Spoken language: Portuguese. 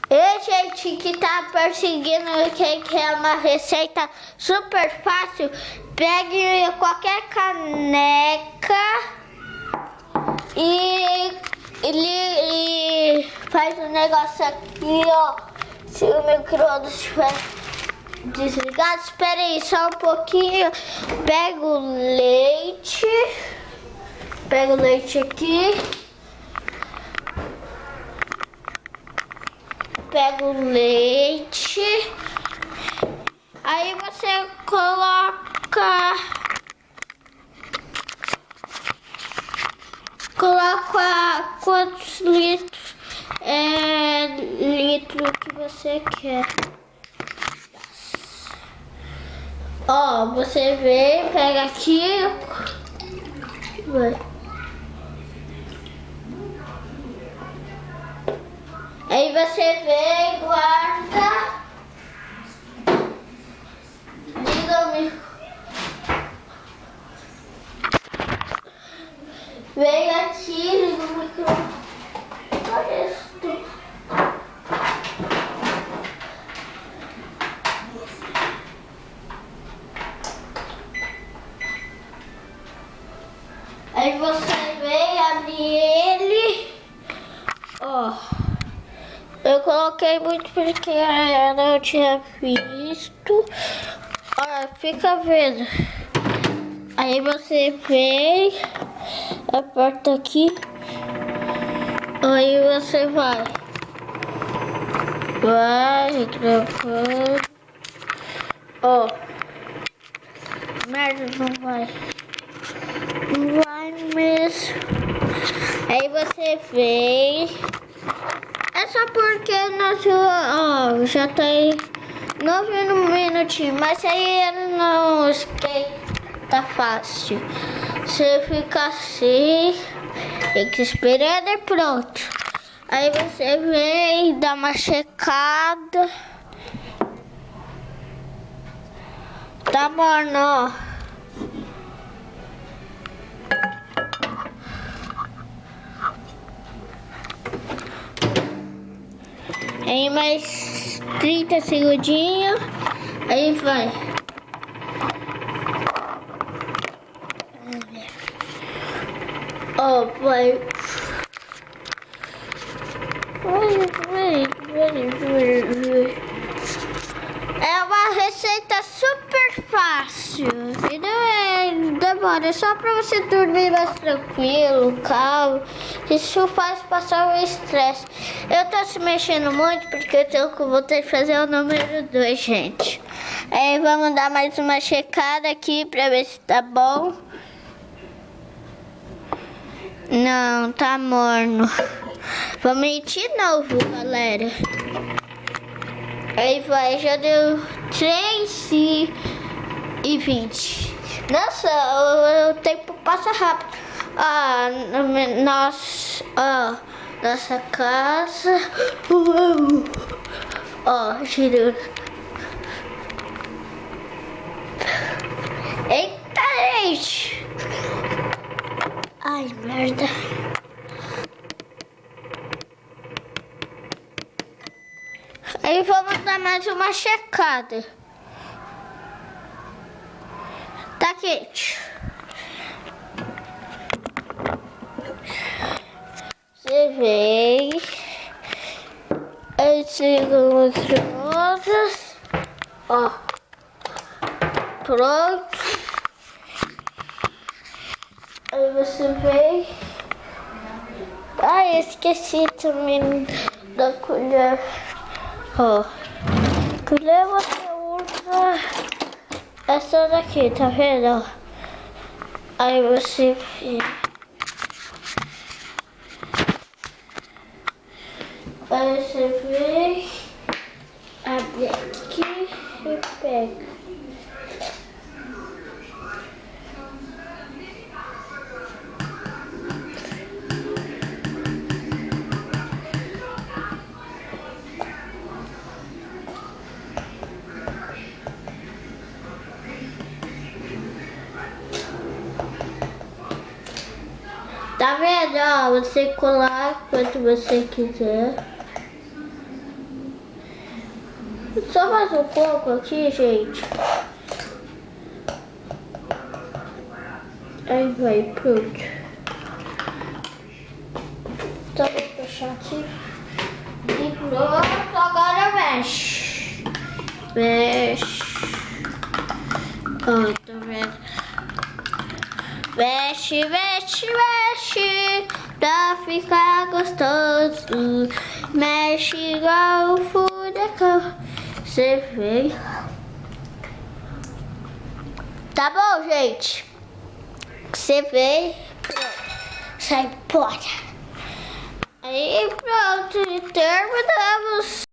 E gente que tá perseguindo quem quer uma receita super fácil, pegue qualquer caneca e faz um negócio aqui, ó. Se o micro-ondas estiver desligado, espera aí só um pouquinho. Pega o leite aqui. Pega o leite, aí você coloca quantos litros litro que você quer. Ó, você vem, pega aqui, vai. Aí você vem, guarda, liga-me, vem aqui, liga o microfone. Aí você vem, abre ele, ó. Eu coloquei muito porque eu não tinha visto. Olha, fica vendo. Aí você vem, aperta aqui. Aí você vai gravando. Ó, merda, não vai. Não vai mesmo. Aí você vem. É só porque na sua, ó, já tá aí 9 minutinhos, mas aí não esquenta fácil. Você fica assim, tem que esperar e pronto. Aí você vem, dá uma checada. Tá morno, ó. Aí mais 30 segundinhos, aí vai. Ó, vai. É uma receita super fácil e não demora, é só pra você dormir mais tranquilo, calmo. Isso faz passar o estresse. Eu tô se mexendo muito porque eu tô com vontade de fazer o número 2, gente. Aí vamos dar mais uma checada aqui pra ver se tá bom. Não, tá morno. Vamos ir de novo, galera. Aí vai, já deu 3h20. Nossa, o tempo passa rápido. Nossa casa. Ó, girou. Eita, gente. Ai, merda. Aí vamos dar mais uma checada. Tá quente. Você vem. Aí liga o micro-ondas. Ó. Pronto. Aí você vem. Ai, esqueci também da colher. Ó, colher você usa essa daqui, tá vendo? Aí você vem, abre aqui e pega. Tá vendo? Ó, você colar quanto você quiser. Só mais um pouco aqui, gente. Aí vai, pronto. Então vou fechar aqui. E pronto, agora mexe. Mexe. Ó, tá vendo? Mexe, mexe, mexe. Pra ficar gostoso. Mexe igual o furacão. Você vê. Tá bom, gente? Você vê. Sai fora. Aí pronto, terminamos.